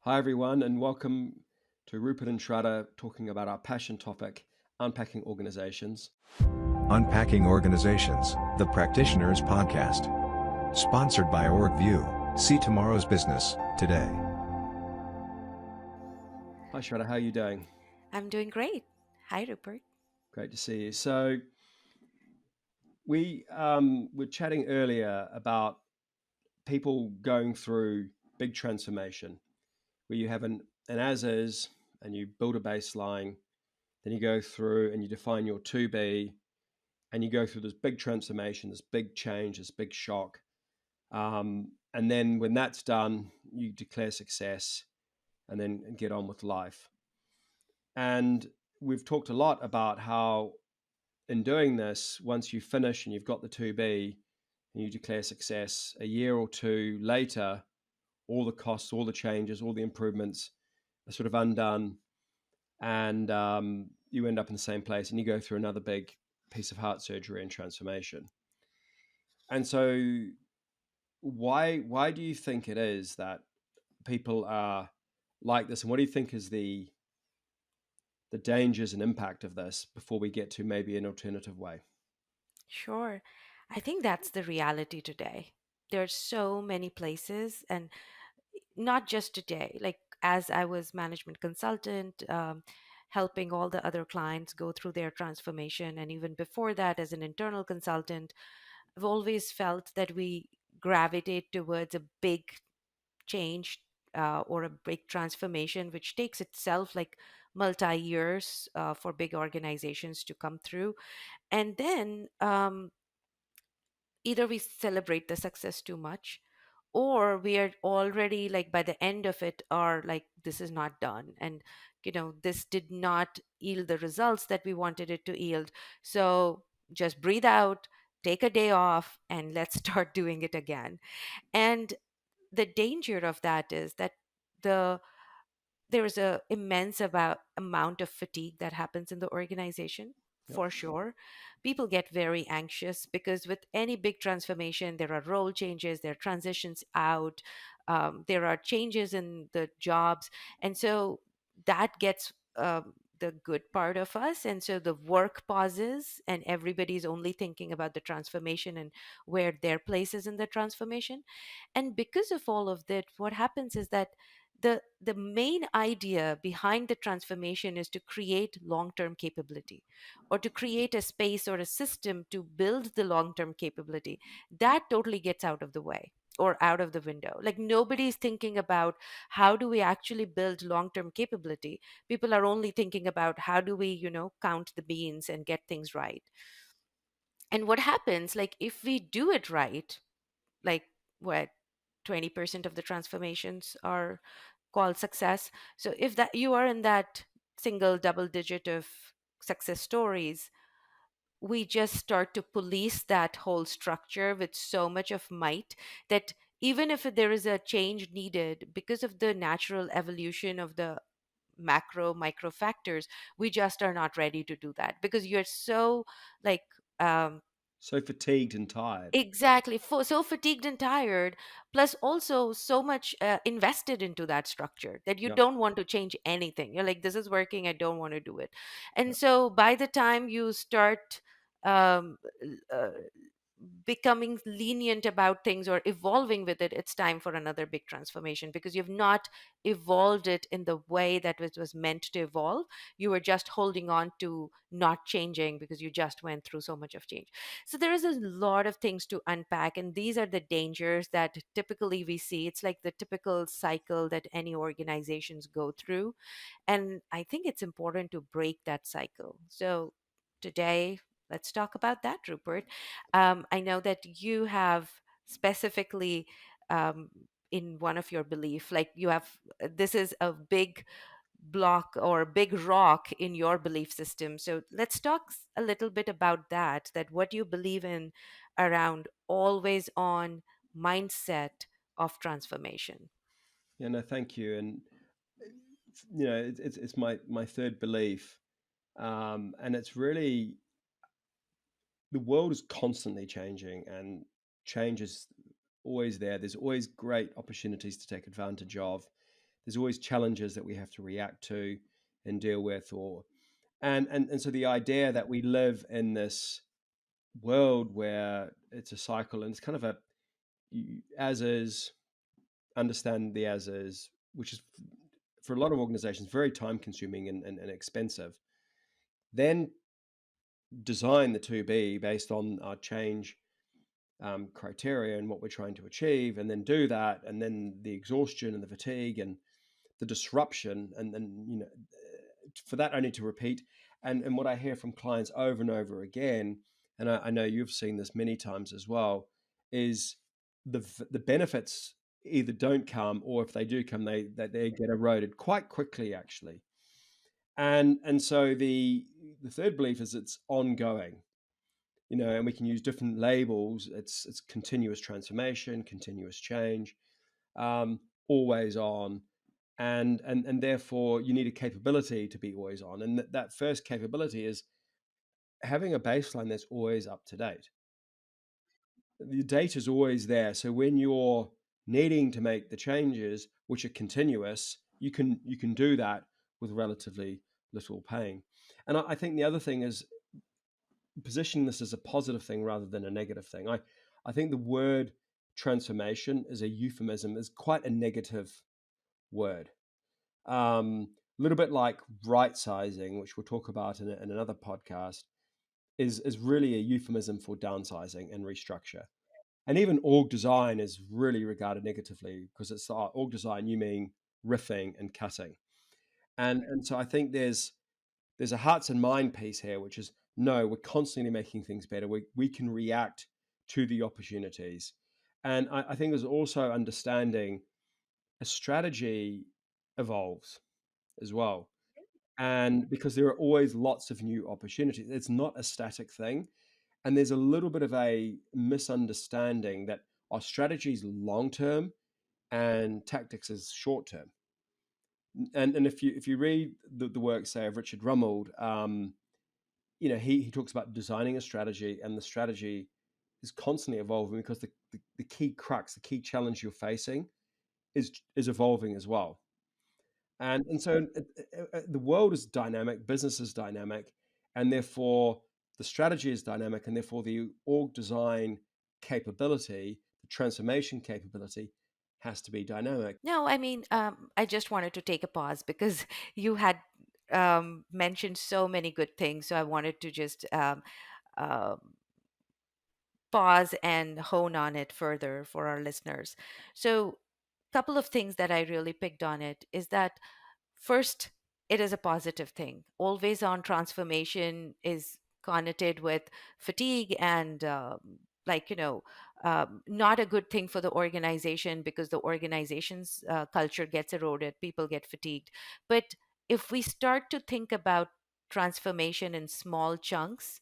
Hi, everyone, and welcome to Rupert and Shradha talking about our passion topic, unpacking organizations. Unpacking Organizations, the Practitioners Podcast. Sponsored by Orgvue. See tomorrow's business, today. Hi, Shradha, how are you doing? I'm doing great. Hi, Rupert. Great to see you. So, we were chatting earlier about people going through big transformation where you have an as is and you build a baseline, then you go through and you define your to be, and you go through this big transformation, this big change, this big shock. And then when that's done, you declare success and then get on with life. And we've talked a lot about how, in doing this, once you finish and you've got the 2B and you declare success, a year or two later, all the costs, all the changes, all the improvements are sort of undone. And you end up in the same place and you go through another big piece of heart surgery and transformation. And so, why do you think it is that people are like this, and what do you think is the dangers and impact of this before we get to maybe an alternative way? Sure. I think that's the reality today. There's so many places, and not just today. Like, as I was management consultant, helping all the other clients go through their transformation, and even before that, as an internal consultant, I've always felt that we gravitate towards a big change or a big transformation, which takes itself like multi years for big organizations to come through. And then either we celebrate the success too much, or we are already like by the end of it are like, this is not done, and this did not yield the results that we wanted it to yield. So just breathe out, take a day off, and let's start doing it again. And the danger of that is that the there is a immense amount of fatigue that happens in the organization, Yep. for sure. People get very anxious because with any big transformation there are role changes, there are transitions out, there are changes in the jobs, and so that gets the good part of us, and so the work pauses and everybody's only thinking about the transformation and where their place is in the transformation. And because of all of that, what happens is that the main idea behind the transformation is to create long-term capability, or to create a space or a system to build the long-term capability. That totally gets out of the way or out of the window. Like, nobody's thinking about how do we actually build long-term capability. People are only thinking about how do we count the beans and get things right. And what happens, like, if we do it right, like, what, 20% of the transformations are called success. So if that you are in that single double digit of success stories, we just start to police that whole structure with so much of might that even if there is a change needed because of the natural evolution of the macro micro factors, we just are not ready to do that because you're so like um, So fatigued and tired. exactly, so fatigued and tired, plus also so much invested into that structure that you Yep. don't want to change anything. You're like, this is working, I don't want to do it. And Yep. so by the time you start um, becoming lenient about things or evolving with it, it's time for another big transformation because you've not evolved it in the way that it was meant to evolve. You were just holding on to not changing because you just went through so much of change. So there is a lot of things to unpack, and these are the dangers that typically we see. It's like the typical cycle that any organizations go through, and I think it's important to break that cycle. So today, let's talk about that, Rupert. I know that you have specifically um, in one of your belief, like you have, this is a big block or big rock in your belief system. So let's talk a little bit about that what you believe in around always on mindset of transformation. Yeah, no, thank you. And it's my third belief, and it's really the world is constantly changing, and change is always there. There's always great opportunities to take advantage of, there's always challenges that we have to react to and deal with, or and so the idea that we live in this world where it's a cycle and it's kind of a as is, understand the as is, which is for a lot of organizations very time consuming and expensive, then design the to be based on our change criteria and what we're trying to achieve, and then do that, and then the exhaustion and the fatigue and the disruption, and then for that only to repeat. And what I hear from clients over and over again, and I know you've seen this many times as well, is the benefits either don't come, or if they do come, they get eroded quite quickly, actually. And so the third belief is it's ongoing, and we can use different labels. It's continuous transformation, continuous change, um, always on, and therefore you need a capability to be always on. And that first capability is having a baseline that's always up to date. The data is always there, so when you're needing to make the changes, which are continuous, you can do that with relatively little pain. And I think the other thing is positioning this as a positive thing rather than a negative thing. I think the word transformation is a euphemism, is quite a negative word. A little bit like right sizing, which we'll talk about in another podcast, is really a euphemism for downsizing and restructure. And even org design is really regarded negatively because it's org design, you mean riffing and cutting. And so I think there's a hearts and mind piece here, which is no, we're constantly making things better. We can react to the opportunities. And I think there's also understanding a strategy evolves as well. And because there are always lots of new opportunities, it's not a static thing. And there's a little bit of a misunderstanding that our strategy is long term and tactics is short term. And if you read the work, say, of Richard Rummold, he talks about designing a strategy, and the strategy is constantly evolving because the key crux, the key challenge you're facing is evolving as well. And so the world is dynamic, business is dynamic, and therefore the strategy is dynamic, and therefore the org design capability, the transformation capability, has to be dynamic. No, I mean, I just wanted to take a pause because you had mentioned so many good things. So I wanted to just um, pause and hone on it further for our listeners. So, couple of things that I really picked on it is that first, it is a positive thing. Always on transformation is connoted with fatigue and not a good thing for the organization because the organization's culture gets eroded, people get fatigued. But if we start to think about transformation in small chunks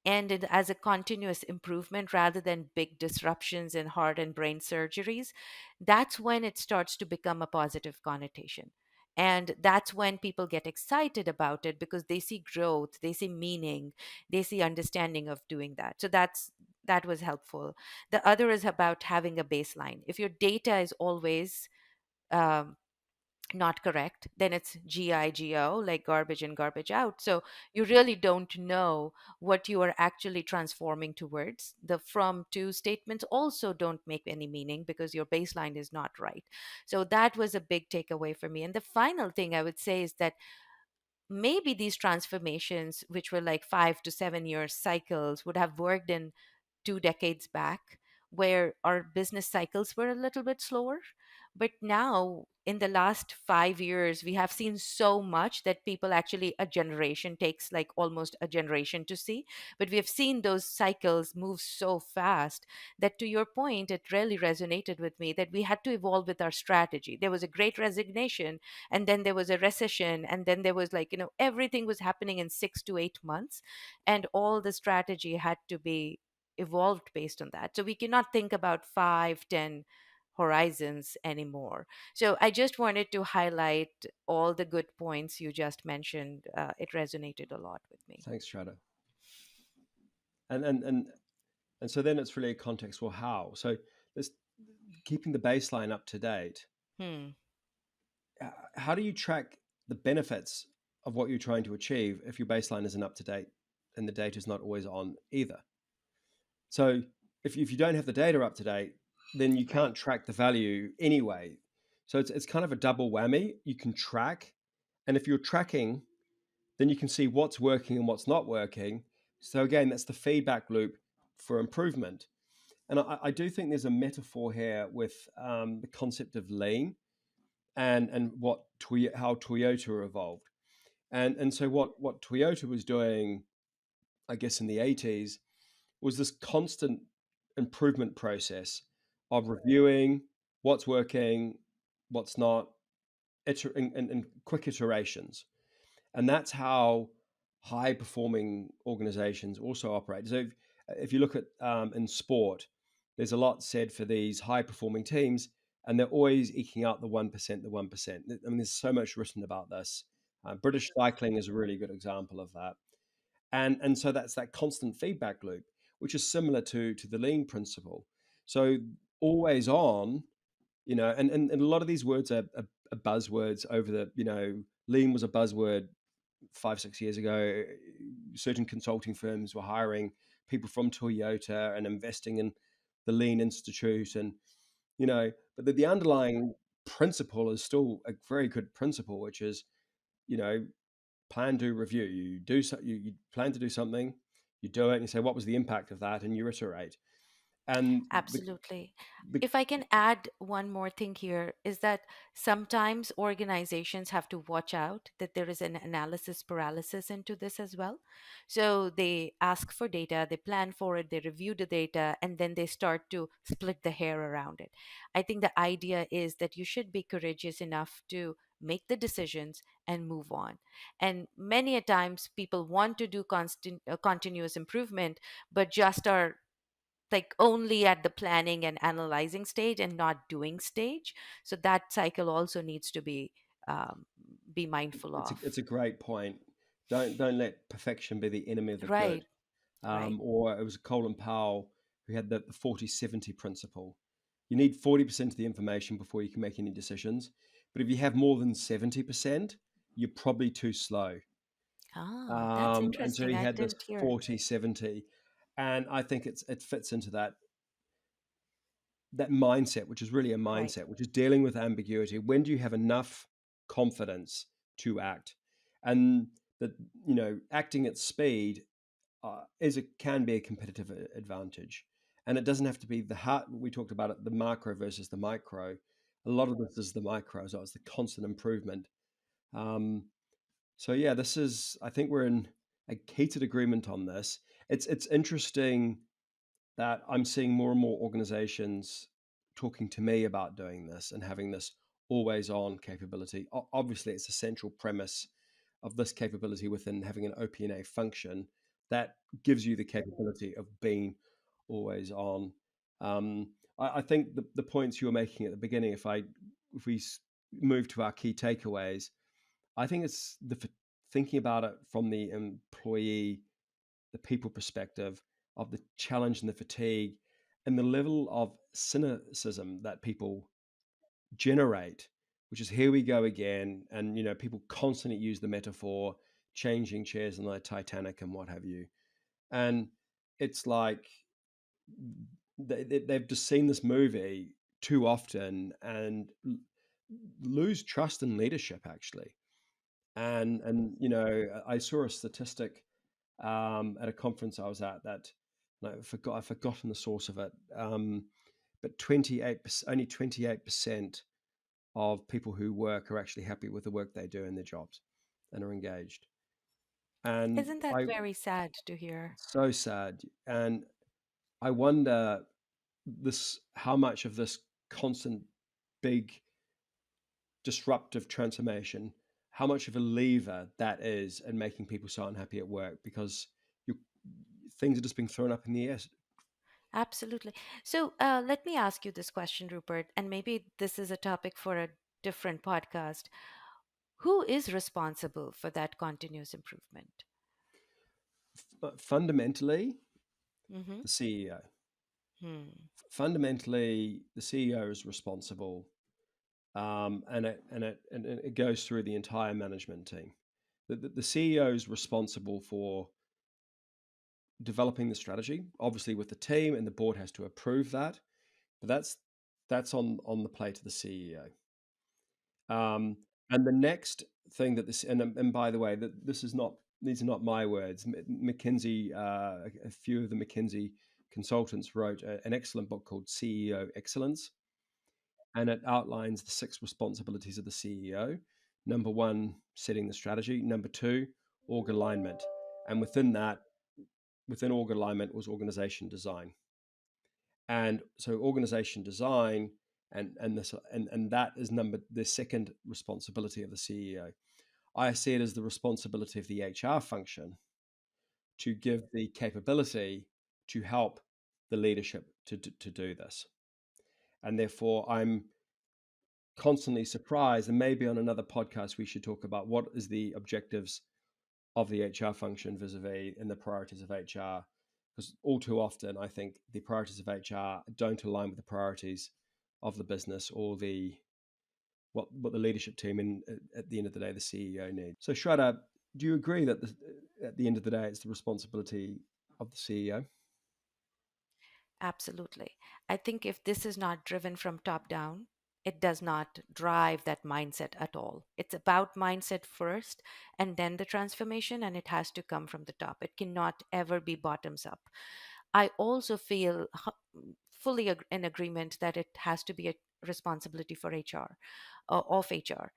and as a continuous improvement rather than big disruptions in heart and brain surgeries, that's when it starts to become a positive connotation. And that's when people get excited about it because they see growth, they see meaning, they see understanding of doing that. So that was helpful. The other is about having a baseline. If your data is always um, not correct, then it's GIGO, like garbage in, garbage out. So you really don't know what you are actually transforming towards. The from to statements also don't make any meaning because your baseline is not right. So that was a big takeaway for me. And the final thing I would say is that maybe these transformations, which were like 5 to 7 year cycles, would have worked in 2 decades back, where our business cycles were a little bit slower. But now, in the last 5 years, we have seen so much that people actually, a generation takes like almost a generation to see. But we have seen those cycles move so fast that, to your point, it really resonated with me that we had to evolve with our strategy. There was a great resignation, and then there was a recession, and then there was everything was happening in 6 to 8 months, and all the strategy had to be evolved based on that. So we cannot think about 5, 10 horizons anymore. So I just wanted to highlight all the good points you just mentioned. It resonated a lot with me. Thanks, Shradha. And so then it's really a context for how. So this keeping the baseline up to date. Hmm. how do you track the benefits of what you're trying to achieve if your baseline isn't up to date and the data is not always on either? So if you don't have the data up to date, then you Right. can't track the value anyway. So it's kind of a double whammy. You can track, and if you're tracking, then you can see what's working and what's not working. So again, that's the feedback loop for improvement. And I do think there's a metaphor here with the concept of lean and how Toyota evolved. And so what Toyota was doing, I guess, in the 80s was this constant improvement process of reviewing what's working, what's not, and quick iterations. And that's how high performing organizations also operate. So if you look at in sport, there's a lot said for these high performing teams, and they're always eking out the 1%, the 1%. I mean, there's so much written about this. British cycling is a really good example of that. And so that's that constant feedback loop, which is similar to the lean principle. So always on, and a lot of these words are buzzwords over lean was a buzzword 5, 6 years ago. Certain consulting firms were hiring people from Toyota and investing in the Lean Institute, and but the underlying principle is still a very good principle, which is you know plan, do, review. You plan to do something, you do it, and you say what was the impact of that, and you iterate. And Absolutely. the If I can add one more thing here, is that sometimes organizations have to watch out that there is an analysis paralysis into this as well. So they ask for data, they plan for it, they review the data, and then they start to split the hair around it. I think the idea is that you should be courageous enough to make the decisions and move on. And many a times people want to do continuous improvement, but just are like only at the planning and analyzing stage and not doing stage. So that cycle also needs to um, be mindful it's a, of. it's a great point. Don't let perfection be the enemy of the good. Right. Right. Or it was Colin Powell who had the 40/70 principle. You need 40% of the information before you can make any decisions. But if you have more than 70%, you're probably too slow. Ah, that's And so interesting. he I had this didn't hear. 40/70. And I think it fits into that mindset, which is really a Right. mindset, which is dealing with ambiguity. When do you have enough confidence to act? And that, acting at speed can be a competitive advantage, and it doesn't have to be the hard. We talked about it, the macro versus the micro. A lot of this is the micro, so it's the constant improvement. Um, so yeah, this is. I think we're in a heated agreement on this. It's interesting that I'm seeing more and more organizations talking to me about doing this and having this always on capability. Obviously, it's a central premise of this capability within having an OP&A function that gives you the capability of being always on. Um, I think the points you were making at the beginning, if we move to our key takeaways, I think it's thinking about it from the employee, the people perspective of the challenge and the fatigue and the level of cynicism that people generate, which is here we go again. And, people constantly use the metaphor changing chairs on the Titanic and what have you. And it's like they've just seen this movie too often and lose trust in leadership, actually. And I saw a statistic at a conference I was at that I've forgotten the source of it. But 28%, only 28% of people who work are actually happy with the work they do in their jobs and are engaged. And Isn't that very sad to hear? it's so sad. And I wonder how much of this constant big disruptive transformation, how much of a lever that is in making people so unhappy at work because you things are just being thrown up in the air. Absolutely. So let me ask you this question, Rupert, and maybe this is a topic for a different podcast. Who is responsible for that continuous improvement? But fundamentally, Mm-hmm. the CEO. Hmm. Fundamentally, the CEO is responsible and it goes through the entire management team. The CEO is responsible for developing the strategy, obviously with the team, and the board has to approve that. But that's on the plate of the CEO. And the next thing that this and by the way, that this is not these are not my words. McKinsey, a few of the McKinsey consultants wrote an excellent book called CEO Excellence, and it outlines the 6 responsibilities of the CEO. Number one, setting the strategy. Number two, org alignment, and within org alignment was organization design. And so organization design and that is the second responsibility of the CEO. I see it as the responsibility of the HR function to give the capability to help the leadership to do this. And therefore, I'm constantly surprised, and maybe on another podcast we should talk about what is the objectives of the HR function vis-a-vis and the priorities of HR, because all too often I think the priorities of HR don't align with the priorities of the business or the what the leadership team and at the end of the day the CEO needs. So Shradha, do you agree that at the end of the day it's the responsibility of the CEO? Absolutely. I think if this is not driven from top down, it does not drive that mindset at all. It's about mindset first and then the transformation, and it has to come from the top. It cannot ever be bottoms up. I also feel fully in agreement that it has to be a responsibility for HR, of HR.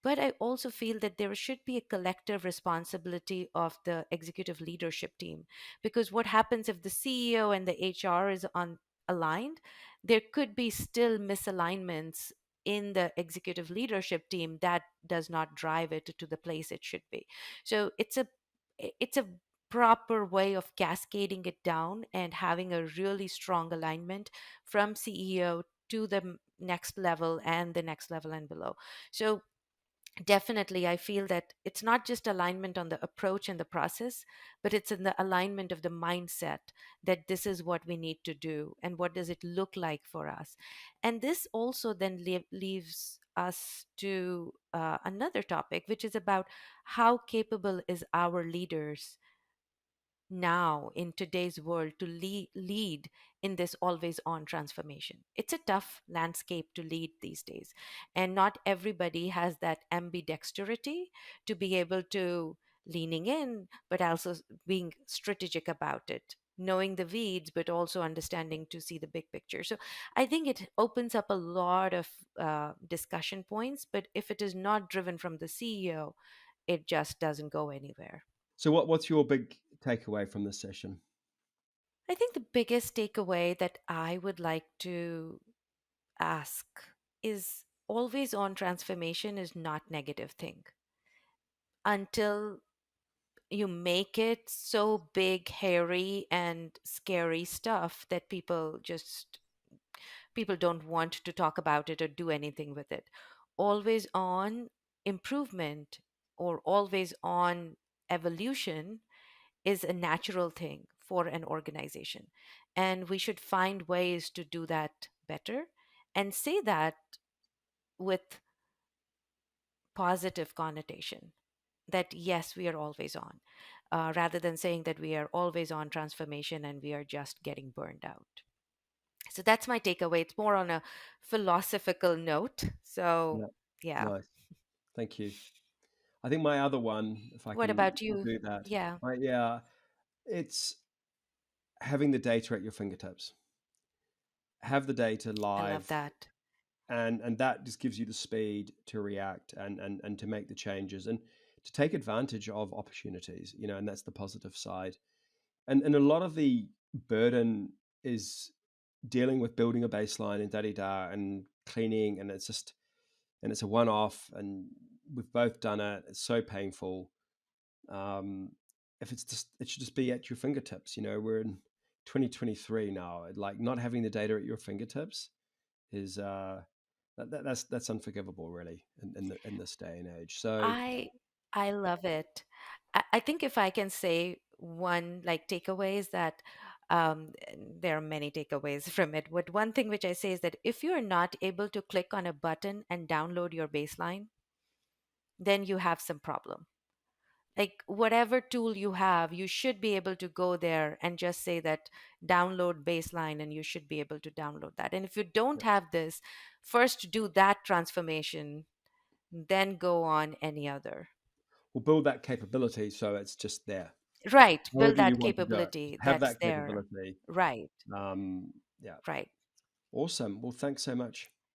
But I also feel that there should be a collective responsibility of the executive leadership team. Because what happens if the CEO and the HR is on aligned, there could be still misalignments in the executive leadership team that does not drive it to the place it should be. So it's a proper way of cascading it down and having a really strong alignment from CEO to the next level and the next level and below. So definitely, I feel that it's not just alignment on the approach and the process, but it's in the alignment of the mindset that this is what we need to do and what does it look like for us. And this also then leaves us to another topic, which is about how capable is our leaders now in today's world to lead in this always on transformation. It's a tough landscape to lead these days, and not everybody has that ambidexterity to be able to leaning in but also being strategic about it, knowing the weeds but also understanding to see the big picture. So I think it opens up a lot of discussion points, but if it is not driven from the CEO, it just doesn't go anywhere. So what's your big takeaway from this session? I think the biggest takeaway that I would like to ask is always on transformation is not negative thing until you make it so big, hairy and scary stuff that people don't want to talk about it or do anything with it. Always on improvement or always on evolution is a natural thing for an organization. And we should find ways to do that better and say that with positive connotation that yes, we are always on, rather than saying that we are always on transformation and we are just getting burned out. So that's my takeaway. It's more on a philosophical note. So, Yeah, yeah. nice. Thank you. I think my other one, if I What can about you? do that, Yeah, yeah, it's having the data at your fingertips. Have the data I love live, that. and that just gives you the speed to react and to make the changes and to take advantage of opportunities. And that's the positive side. And a lot of the burden is dealing with building a baseline and da da and cleaning, and it's a one off, and we've both done it. It's so painful. Um, if it's just, it should just be at your fingertips. We're in 2023 now. Like, not having the data at your fingertips is that's unforgivable, really, in this day and age. So I I love it. I think if I can say one like takeaway is that There are many takeaways from it. But one thing which I say is that if you're not able to click on a button and download your baseline, then you have some problem. Like whatever tool you have, you should be able to go there and just say that download baseline, and you should be able to download that. And if you don't Yeah. have this, first do that transformation, then go on any other. We'll build that capability so it's just there. Right, build However you that want to do it, capability have that's that there. capability. Right, Yeah. right. Awesome. Well, thanks so much.